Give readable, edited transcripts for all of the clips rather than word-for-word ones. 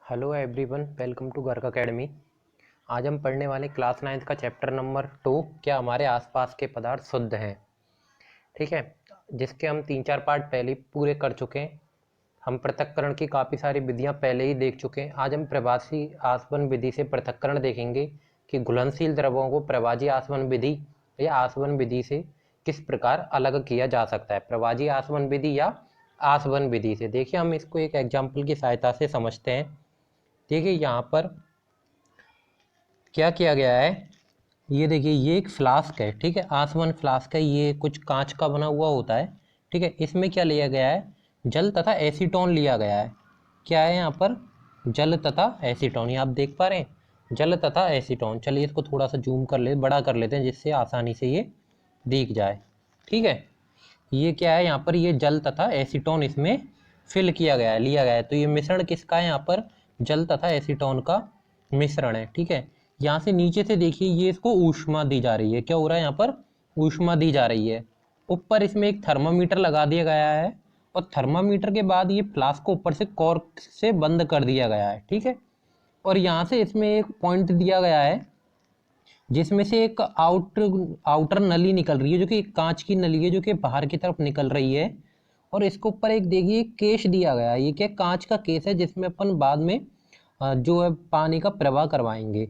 Hello everyone, welcome to Garg academy. आज हम पढ़ने वाले क्लास 9th का चैप्टर नंबर 2, क्या हमारे आसपास के पदार्थ शुद्ध हैं। ठीक है, जिसके हम 3-4 पार्ट पहले ही पूरे कर चुके हैं। हम पृथक्करण की काफ़ी सारी विधियां पहले ही देख चुके हैं। आज हम प्रवासी आसवन विधि से पृथक्करण देखेंगे कि घुलनशील द्रवों को प्रवासी आसवन विधि या आसवन विधि से किस प्रकार अलग किया जा सकता है, प्रवासी आसवन विधि या आसवन विधि से। देखिए, हम इसको एक एग्जाम्पल की सहायता से समझते हैं। देखिए, यहाँ पर क्या किया गया है, ये देखिए, ये एक फ्लास्क है। ठीक है, आसवन फ्लास्क है, ये कुछ कांच का बना हुआ होता है। ठीक है, इसमें क्या लिया गया है, जल तथा एसीटोन लिया गया है। क्या है यहाँ पर, जल तथा एसीटोन, ये आप देख पा रहे हैं, जल तथा एसीटोन। चलिए इसको थोड़ा सा जूम कर ले, बड़ा कर लेते हैं, जिससे आसानी से ये दिख जाए। ठीक है, ये क्या है यहाँ पर, ये जल तथा एसीटोन इसमें फिल किया गया है, लिया गया है। तो ये मिश्रण किसका है, यहाँ पर जल तथा एसीटोन का मिश्रण है। ठीक है, यहाँ से नीचे से देखिए, ये इसको ऊष्मा दी जा रही है। क्या हो रहा है यहाँ पर, ऊष्मा दी जा रही है। ऊपर इसमें एक थर्मामीटर लगा दिया गया है, और थर्मामीटर के बाद ये फ्लास्क को ऊपर से कॉर्क से बंद कर दिया गया है। ठीक है, और यहाँ से इसमें एक पॉइंट दिया गया है, जिसमें से एक आउटर नली निकल रही है, जो कि एक कांच की नली है, जो कि बाहर की तरफ निकल रही है। और इसके ऊपर एक देखिए केस दिया गया है, ये क्या, कांच का केस है, जिसमें अपन बाद में जो है पानी का प्रवाह करवाएंगे।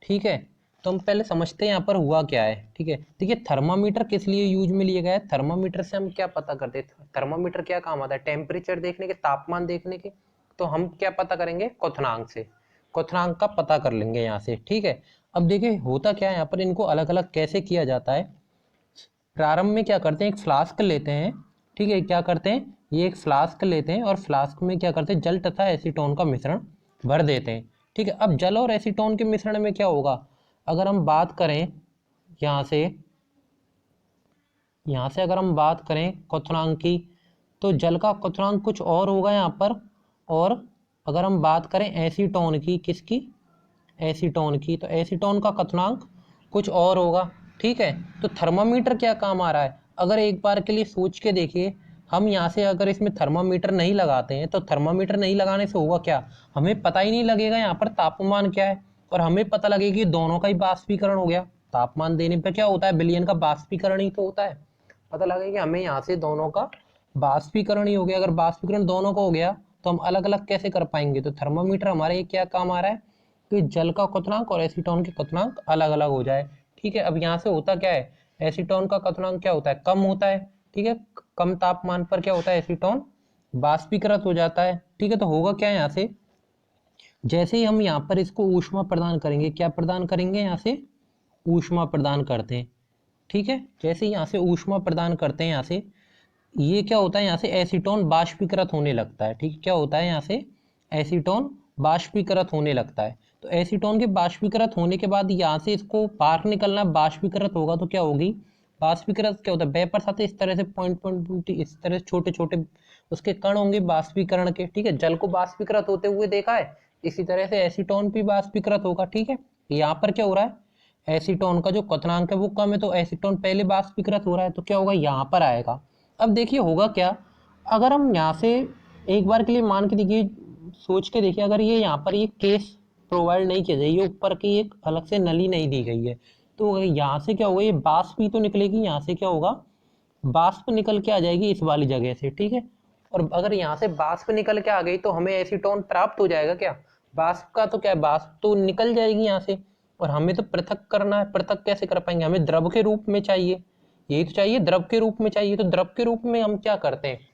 ठीक है, तो हम पहले समझते हैं यहाँ पर हुआ क्या है। ठीक है, देखिए, थर्मामीटर किस लिए यूज में लिया गया है। थर्मामीटर से हम क्या पता करते हैं, थर्मामीटर क्या काम आता है, टेम्परेचर देखने के, तापमान देखने के। तो हम क्या पता करेंगे, क्वथनांक से, क्वथनांक का पता कर लेंगे यहाँ से। ठीक है, अब देखिए होता क्या है यहाँ पर, इनको अलग अलग कैसे किया जाता है। प्रारंभ में क्या करते हैं, एक फ्लास्क लेते हैं। ठीक है, क्या करते हैं, ये एक फ्लास्क लेते हैं, और फ्लास्क में क्या करते हैं, जल तथा एसीटोन का मिश्रण भर देते हैं। ठीक है, अब जल और एसीटोन के मिश्रण में क्या होगा, अगर हम बात करें यहाँ से, अगर हम बात करें क्वथनांक की, तो जल का क्वथनांक कुछ और होगा यहाँ पर। और अगर हम बात करें एसीटोन की, किसकी, एसीटोन की, तो एसीटोन का क्वथनांक कुछ और होगा। ठीक है, तो थर्मामीटर क्या काम आ रहा है, अगर एक बार के लिए सोच के देखिए, हम यहाँ से अगर इसमें थर्मामीटर नहीं लगाते हैं, तो थर्मामीटर नहीं लगाने से होगा क्या, हमें पता ही नहीं लगेगा यहाँ पर तापमान क्या है, और हमें पता लगेगा कि दोनों का ही बाष्पीकरण हो गया। तापमान देने पर क्या होता है, विलयन का बाष्पीकरण ही तो होता है। पता लगे कि हमें यहाँ से दोनों का बाष्पीकरण ही हो गया। अगर बाष्पीकरण दोनों का हो गया, तो हम अलग अलग कैसे कर पाएंगे। तो थर्मामीटर हमारे क्या काम आ रहा है, कि जल का क्वथनांक और एसीटोन के क्वथनांक अलग अलग हो जाए। ठीक है, अब यहाँ से होता क्या है, एसीटोन का क्वथनांक क्या होता है, कम होता है। ठीक है, कम तापमान पर क्या होता है, एसीटोन बाष्पीकृत हो जाता है। ठीक है, तो होगा क्या है, यहाँ से जैसे ही हम यहाँ पर इसको ऊष्मा प्रदान करेंगे, क्या प्रदान करेंगे, यहाँ से ऊष्मा प्रदान करते हैं। ठीक है, जैसे ही यहाँ से ऊष्मा प्रदान करते हैं, यहाँ से ये क्या होता है, यहाँ से एसीटोन बाष्पीकृत होने लगता है। ठीक है, क्या होता है, यहाँ से एसीटोन बाष्पीकृत होने लगता है। तो एसीटोन के बाष्पीकृत होने के बाद यहाँ से इसको बाहर निकलना, बाष्पीकृत होगा तो क्या होगी, बाष्पीकृत क्या होता है, वेपर्स आते इस तरह से, पॉइंट पॉइंट इस तरह से छोटे छोटे उसके कण होंगे बाष्पीकरण के। ठीक है, जल को बाष्पीकृत होते हुए देखा है, इसी तरह से एसीटोन भी बाष्पीकृत होगा। ठीक है, यहाँ पर क्या हो रहा है, एसीटोन का जो क्वथनांक है वो कम है, तो एसीटोन पहले बाष्पीकृत हो रहा है, तो क्या होगा, यहाँ पर आएगा। अब देखिए होगा क्या, अगर हम यहाँ से एक बार के लिए मान के देखिए, सोच के देखिए, अगर ये यहाँ पर ये केस प्रोवाइड नहीं किया जाए, ये ऊपर की एक अलग से नली नहीं दी गई है, तो यहाँ से क्या होगा, ये वाष्प ही तो निकलेगी, यहाँ से क्या होगा, वाष्प निकल के आ जाएगी इस वाली जगह से। ठीक है, और अगर यहाँ से वाष्प निकल के आ गई, तो हमें एसीटोन प्राप्त हो जाएगा क्या, वाष्प का तो क्या है, वाष्प तो निकल जाएगी यहाँ से, और हमें तो पृथक करना है। पृथक कैसे कर पाएंगे, हमें द्रव के रूप में चाहिए, यही तो चाहिए, द्रव के रूप में चाहिए। तो द्रव के रूप में हम क्या करते हैं,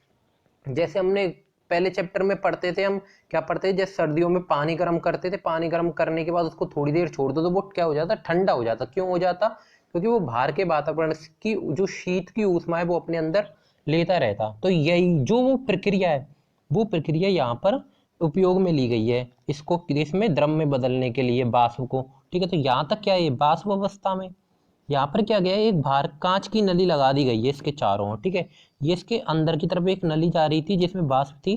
जैसे हमने पहले चैप्टर में पढ़ते थे, हम क्या पढ़ते थे, जैसे सर्दियों में पानी गर्म करते थे, पानी गर्म करने के बाद उसको थोड़ी देर छोड़ दो, तो वो क्या हो जाता, ठंडा हो जाता। क्यों हो जाता, क्योंकि वो बाहर के वातावरण की जो शीत की ऊष्मा है वो अपने अंदर लेता रहता। तो यही जो वो प्रक्रिया है, वो प्रक्रिया यहाँ पर उपयोग में ली गई है, इसको इसमें द्रव में बदलने के लिए, वाष्प को। ठीक है, तो यहाँ तक क्या है, वाष्प अवस्था में यहाँ पर क्या गया है, एक बाहर कांच की नली लगा दी गई है इसके चारों ओर। ठीक है, ये इसके अंदर की तरफ एक नली जा रही थी जिसमें वाष्प थी,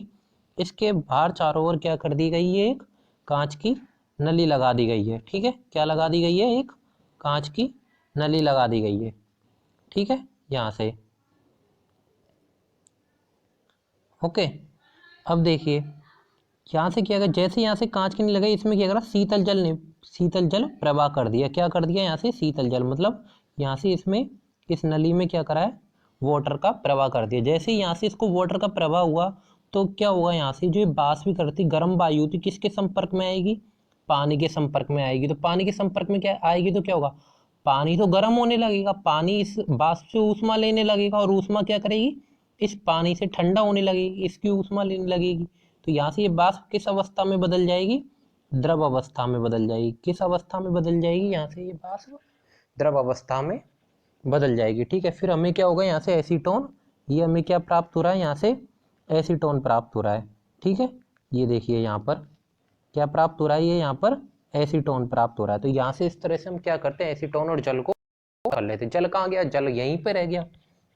इसके बाहर चारों ओर क्या कर दी गई है, एक कांच की नली लगा दी गई है। ठीक है, क्या लगा दी गई है, एक कांच की नली लगा दी गई है। ठीक है, यहाँ से ओके। अब देखिए, यहाँ से क्या करा, जैसे यहाँ से कांच की नहीं लगाई, इसमें क्या करा, शीतल जल ने शीतल जल प्रवाह कर दिया। क्या कर दिया यहाँ से, शीतल जल, मतलब यहाँ से इसमें इस नली में क्या करा है, वाटर का प्रवाह कर दिया। जैसे ही यहाँ से इसको वाटर का प्रवाह हुआ तो क्या होगा, यहाँ से जो वाष्पीकरण गर्म वायु होती किसके संपर्क में आएगी, पानी के संपर्क में आएगी। तो पानी के संपर्क में क्या आएगी तो क्या होगा, पानी तो गर्म होने लगेगा, पानी इस वाष्प से ऊष्मा लेने लगेगा और ऊष्मा क्या करेगी, इस पानी से ठंडा होने लगेगी, इसकी ऊष्मा लेने लगेगी। तो यहाँ से ये वाष्प किस अवस्था में बदल जाएगी, द्रव अवस्था में बदल जाएगी। किस अवस्था में बदल जाएगी, यहाँ से ये वाष्प द्रव अवस्था में बदल जाएगी। ठीक है, फिर हमें क्या होगा, यहाँ से एसीटोन, ये हमें क्या प्राप्त हो रहा है, यहाँ से एसीटोन प्राप्त हो रहा है। ठीक है, ये देखिए यहाँ पर क्या प्राप्त हो रहा है, ये यहाँ पर एसीटोन प्राप्त हो रहा है। तो यहाँ से इस तरह से हम क्या करते हैं, एसीटोन और जल को कर लेते हैं। जल कहाँ गया, जल यहीं पे रह गया,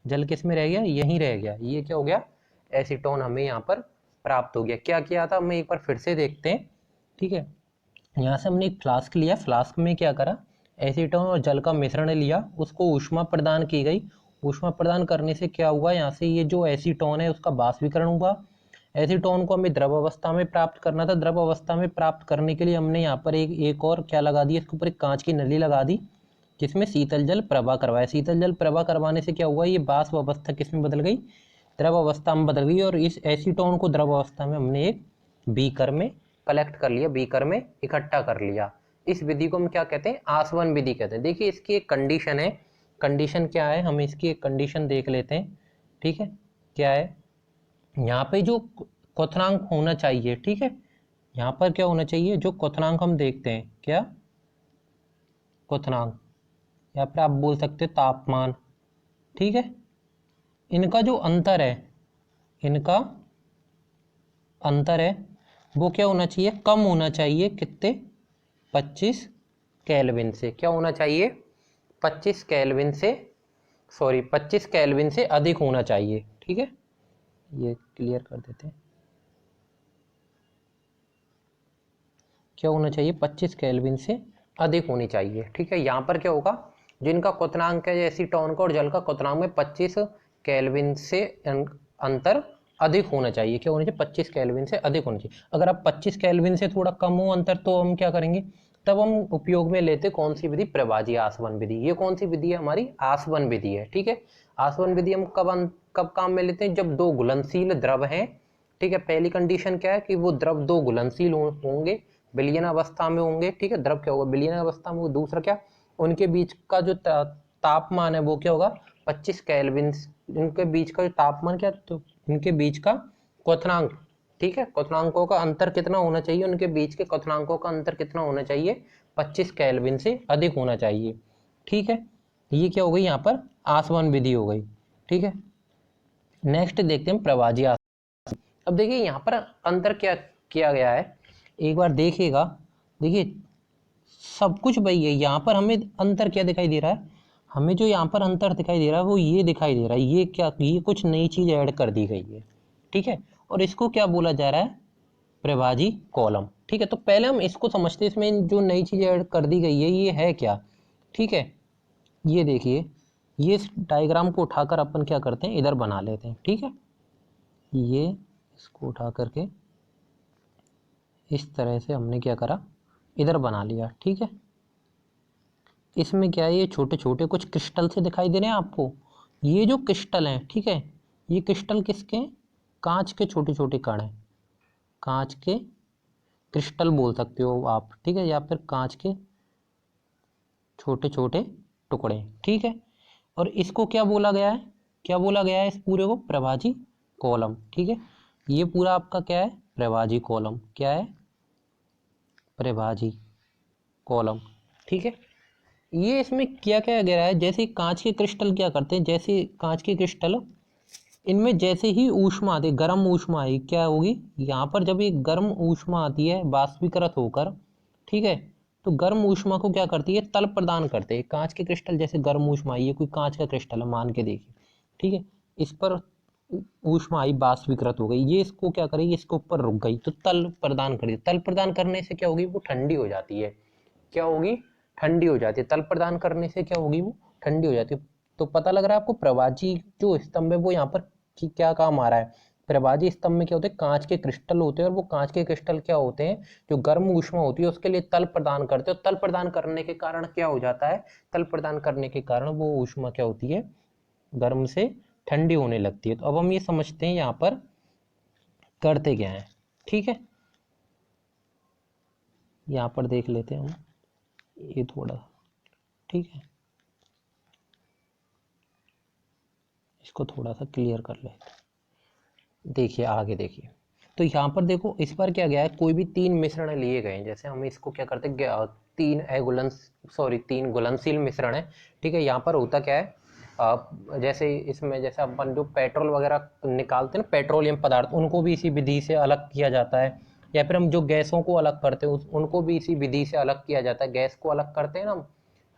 जल किस में रह गया, यहीं रह गया। ये क्या हो गया, एसीटोन हमें यहाँ पर प्राप्त हो गया। क्या किया था, हमें एक बार फिर से देखते हैं। ठीक है, यहाँ से हमने एक फ्लास्क लिया, फ्लास्क में क्या करा, एसीटोन और जल का मिश्रण लिया, उसको ऊष्मा प्रदान की गई। ऊष्मा प्रदान करने से क्या हुआ, यहाँ से ये जो एसीटोन है उसका वाष्पीकरण हुआ। एसीटोन को हमें द्रव अवस्था में प्राप्त करना था। द्रव अवस्था में प्राप्त करने के लिए हमने यहाँ पर एक और क्या लगा दी, इसके ऊपर एक कांच की नली लगा दी जिसमें शीतल जल प्रवाह करवाया। शीतल जल प्रवाह करवाने से क्या हुआ, ये वाष्प अवस्था किस में बदल गई, द्रव अवस्था में बदल गई। और इस एसीटोन को द्रव अवस्था में हमने एक बीकर में कलेक्ट कर लिया, बीकर में इकट्ठा कर लिया। इस विधि को हम क्या कहते हैं, आसवन विधि कहते हैं। देखिए इसकी एक कंडीशन है, कंडीशन क्या है, हम इसकी एक कंडीशन देख लेते हैं। ठीक है, क्या है, यहाँ पे जो क्वथनांक होना चाहिए, ठीक है, यहाँ पर क्या होना चाहिए, जो क्वथनांक हम देखते हैं, क्या क्वथनांक, या फिर आप बोल सकते हैं तापमान। ठीक है, इनका जो अंतर है, इनका अंतर है वो क्या होना चाहिए, कम होना चाहिए। कितने, 25 केल्विन से। क्या होना चाहिए, 25 केल्विन से, सॉरी 25 केल्विन से अधिक होना चाहिए। ठीक है, ये क्लियर कर देते हैं। क्या होना चाहिए, 25 केल्विन से अधिक होनी चाहिए। ठीक है, यहाँ पर क्या होगा, जिनका क्वथनांक है एसीटोन का और जल का क्वथनांक में 25 केल्विन से अंतर अधिक होना चाहिए। क्या होना चाहिए, 25 केल्विन से अधिक होना चाहिए। अगर आप 25 केल्विन से थोड़ा कम हो अंतर, तो हम क्या करेंगे, तब हम उपयोग में लेते कौन सी विधि, प्रभाजी आसवन विधि। ये कौन सी विधि है, हमारी आसवन विधि है। ठीक है, आसवन विधि हम कब काम में लेते हैं, जब दो घुलनशील द्रव हैं। ठीक है, पहली कंडीशन क्या है कि वो द्रव दो घुलनशील होंगे, विलयन अवस्था में होंगे। ठीक है, द्रव क्या होगा, विलयन अवस्था में। दूसरा क्या, उनके बीच का जो तापमान है वो क्या होगा, 25 केल्विन। इनके बीच का जो तापमान क्या, तो इनके बीच का क्वथनांक। ठीक है, क्वथनांकों का अंतर कितना होना चाहिए, उनके बीच के क्वथनांकों का अंतर कितना होना चाहिए, 25 केल्विन से अधिक होना चाहिए। ठीक है, ये क्या हो गई, यहाँ पर आसवन विधि हो गई। ठीक है, नेक्स्ट देखते हैं प्रवाजी आसवन। अब देखिए यहाँ पर अंतर क्या किया गया है, एक बार देखिएगा। देखिए सब कुछ वही है, यहाँ पर हमें अंतर क्या दिखाई दे रहा है, हमें जो यहाँ पर अंतर दिखाई दे रहा है वो ये दिखाई दे रहा है, ये क्या, ये कुछ नई चीज ऐड कर दी गई है। ठीक है, और इसको क्या बोला जा रहा है, प्रभाजी कॉलम। ठीक है, तो पहले हम इसको समझते हैं, इसमें जो नई चीज ऐड कर दी गई है ये है क्या। ठीक है, ये देखिए, ये इस डायग्राम को उठाकर अपन क्या करते हैं, इधर बना लेते हैं। ठीक है, ये इसको उठा करके इस तरह से हमने क्या करा, इधर बना लिया। ठीक है, इसमें क्या है, ये छोटे छोटे कुछ क्रिस्टल से दिखाई दे रहे हैं आपको। ये जो क्रिस्टल हैं, ठीक है, ये क्रिस्टल किसके हैं, कांच के छोटे छोटे कण हैं, कांच के क्रिस्टल बोल सकते हो आप। ठीक है, या फिर कांच के छोटे छोटे टुकड़े। ठीक है, और इसको क्या बोला गया है, क्या बोला गया है इस पूरे को, प्रभाजी कॉलम। ठीक है, ये पूरा आपका क्या है, प्रभाजी कॉलम। क्या है, प्रभाजी कॉलम। ठीक है, ये इसमें क्या क्या गया है, जैसे कांच के क्रिस्टल क्या करते हैं, जैसे कांच के क्रिस्टल, इनमें जैसे ही ऊष्मा आती है, गर्म ऊष्मा आई, क्या होगी, यहाँ पर जब ये गर्म ऊष्मा आती है वाष्पीकृत होकर, ठीक है, तो गर्म ऊष्मा को क्या करती है, तल प्रदान करते हैं। कांच के क्रिस्टल जैसे गर्म ऊष्मा आई, ये कोई कांच का क्रिस्टल है मान के देखिए। ठीक है, इस पर ऊष्मा आई, वाष्पीकृत हो गई, ये इसको क्या करेगी, इसके ऊपर रुक गई, तो तल प्रदान करेगी। तल प्रदान करने से क्या होगी, वो ठंडी हो जाती है। क्या होगी, ठंडी हो जाती है। तल प्रदान करने से क्या होगी, वो ठंडी हो जाती है। तो पता लग रहा है आपको, प्रवाजी जो स्तंभ है वो यहाँ पर क्या काम आ रहा है, प्रभाजी स्तंभ में क्या होते हैं, कांच के क्रिस्टल होते हैं, और वो कांच के क्रिस्टल क्या होते हैं, जो गर्म ऊष्मा होती है उसके लिए तल प्रदान करते हैं, और तल प्रदान करने के कारण क्या हो जाता है, तल प्रदान करने के कारण वो ऊष्मा क्या होती है, गर्म से ठंडी होने लगती है। तो अब हम ये समझते हैं यहाँ पर करते क्या है। ठीक है, यहाँ पर देख लेते हैं हम ये थोड़ा, ठीक है, इसको थोड़ा सा क्लियर कर लेते हैं। देखिए आगे देखिए, तो यहाँ पर देखो इस पर क्या गया है, कोई भी तीन मिश्रण लिए गए हैं, जैसे हम इसको क्या करते हैं, तीन घुलनशील मिश्रण है। ठीक है, यहाँ पर होता क्या है, जैसे इसमें जैसे अपन जो पेट्रोल वगैरह निकालते हैं ना, पेट्रोलियम पदार्थ, उनको भी इसी विधि से अलग किया जाता है, या फिर हम जो गैसों को अलग करते हैं उनको भी इसी विधि से अलग किया जाता है। गैस को अलग करते हैं ना हम,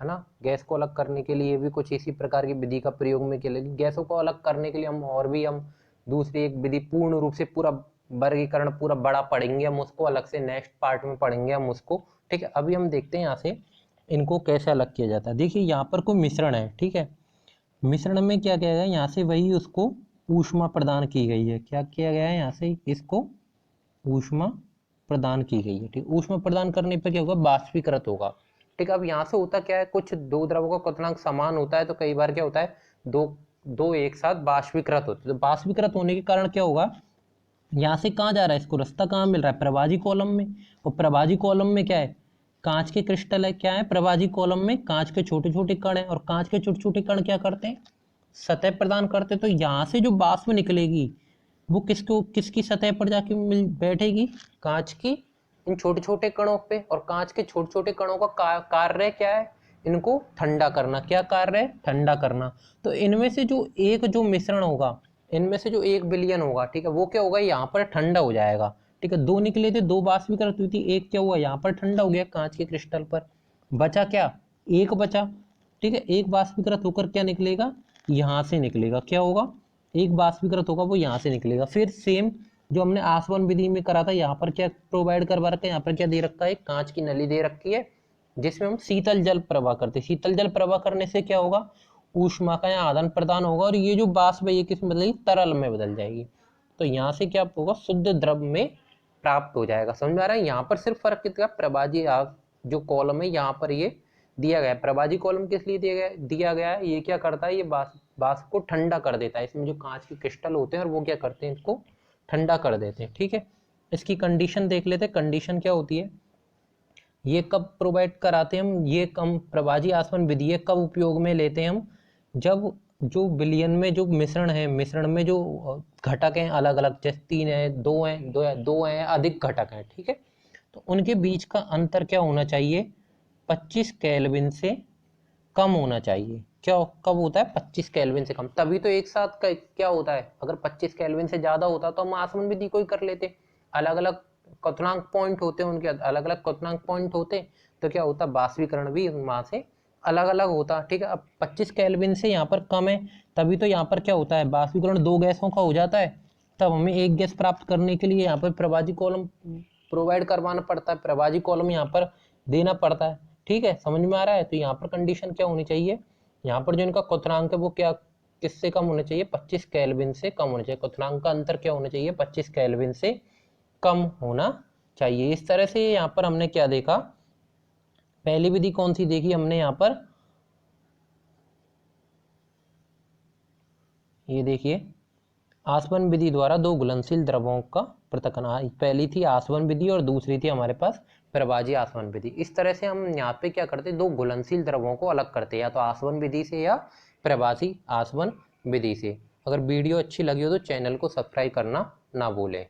है ना, गैस को अलग करने के लिए भी कुछ इसी प्रकार की विधि का प्रयोग में किया। गैसों को अलग करने के लिए हम दूसरी एक विधि पूर्ण रूप से पूरा वर्गीकरण पूरा बड़ा पढ़ेंगे हम, उसको अलग से नेक्स्ट पार्ट में पढ़ेंगे हम उसको। ठीक है, अभी हम देखते हैं यहाँ से इनको कैसे अलग किया जाता है। देखिए यहाँ पर कोई मिश्रण है, ठीक है, मिश्रण में क्या किया गया है, यहाँ से वही उसको ऊष्मा प्रदान की गई है। क्या किया गया है, यहाँ से इसको ऊष्मा प्रदान की गई है। ठीक, ऊष्मा प्रदान करने पर क्या होगा, बाष्पीकृत होगा। ठीक है, अब यहाँ से होता क्या है, कुछ दो द्रवों का क्वथनांक समान होता है, तो कई बार क्या होता है, दो दो एक साथ बाष्पीकृत होते हैं। तो बाष्पीकृत होने के कारण क्या होगा, यहाँ से कहाँ जा रहा है, इसको रास्ता कहाँ मिल रहा है, प्रभाजी कॉलम में। और प्रभाजी कॉलम में क्या है, कांच के क्रिस्टल है। क्या है, प्रभाजी कॉलम में कांच के छोटे छोटे कण है, और कांच के छोटे छोटे कण क्या करते हैं, सतह प्रदान करते हैं। तो यहाँ से जो वाष्प निकलेगी वो किसकी सतह पर जाके मिल बैठेगी, कांच की इन छोटे छोटे कणों पे। और कांच के छोटे छोटे कणों का कार्य क्या है, इनको ठंडा करना। क्या कार्य है, ठंडा करना। तो इनमें से जो मिश्रण होगा, इनमें से जो एक विलयन होगा, ठीक है, वो क्या होगा, यहाँ पर ठंडा हो जाएगा। ठीक है, दो निकले थे, दो बाष्पीकृत हुई थी, एक क्या हुआ, यहाँ पर ठंडा हो गया कांच के क्रिस्टल पर, बचा क्या, एक बचा। ठीक है, एक बाष्पीकृत होकर क्या निकलेगा, यहाँ से निकलेगा। क्या होगा, एक बाष्पीकृत होगा वो यहाँ से निकलेगा। फिर सेम जो हमने आसवन विधि में करा था, यहाँ पर क्या प्रोवाइड करवा रखा है, यहाँ पर क्या दे रखा है, कांच की नली दे रखी है, जिसमें हम शीतल जल प्रवाह करते हैं। शीतल जल प्रवाह करने से क्या होगा, ऊष्मा का यहाँ आदान प्रदान होगा, और ये जो वाष्प है ये किस में बदलेगी, तरल में बदल जाएगी। तो यहाँ से क्या होगा, शुद्ध द्रव में प्राप्त हो जाएगा। समझ में आ रहा है, यहाँ पर सिर्फ फर्क कितना, प्रभाजी जो कॉलम है यहाँ पर ये दिया गया है। प्रभाजी कॉलम किस लिए दिया गया है, ये क्या करता है, ये वाष्प को ठंडा कर देता है। इसमें जो कांच के क्रिस्टल होते हैं और वो क्या करते हैं, इसको ठंडा कर देते हैं। ठीक है, इसकी कंडीशन देख लेते हैं, कंडीशन क्या होती है, ये कब प्रोवाइड कराते हैं हम, ये कम प्रभाजी आसवन विधि कब उपयोग में लेते हैं हम, जब जो विलयन में जो मिश्रण है, मिश्रण में जो घटक हैं अलग अलग, जैसे तीन है, दो है, अधिक घटक हैं। ठीक है, तो उनके बीच का अंतर क्या होना चाहिए, 25 केल्विन से कम होना चाहिए। क्या कब होता है, 25 केल्विन से कम, तभी तो एक साथ क्या होता है। अगर 25 केल्विन से ज्यादा होता तो हम आसवन विधि को ही कर लेते। अलग अलग क्वथनांक पॉइंट होते हैं, उनके अलग अलग क्वथनांक पॉइंट होते, तो क्या होता, बाष्पीकरण भी वहां से अलग अलग होता। ठीक है, अब 25 केल्विन से यहाँ पर कम है, तभी तो यहाँ पर क्या होता है, बाष्पीकरण दो गैसों का हो जाता है। तब हमें एक गैस प्राप्त करने के लिए यहाँ पर प्रभाजी कॉलम प्रोवाइड करवाना पड़ता है, प्रभाजी कॉलम यहाँ पर देना पड़ता है। ठीक है, समझ में आ रहा है। तो यहाँ पर कंडीशन क्या होनी चाहिए, यहाँ पर जो इनका क्वथनांक है वो क्या किससे कम होना चाहिए, 25 केल्विन से कम होना चाहिए। क्वथनांक का अंतर क्या होना चाहिए, 25 केल्विन से कम होना चाहिए। इस तरह से यहाँ पर हमने क्या देखा, पहली विधि कौन सी देखी हमने, यहाँ पर ये देखिए, आसवन विधि द्वारा दो घुलनशील द्रवों का पृथक्करण। पहली थी आसवन विधि और दूसरी थी हमारे पास प्रभाजी आसवन विधि। इस तरह से हम यहाँ पे क्या करते, दो घुलनशील द्रवों को अलग करते, या तो आसवन विधि से या प्रभाजी आसवन विधि से। अगर वीडियो अच्छी लगी हो तो चैनल को सब्सक्राइब करना ना भूलें।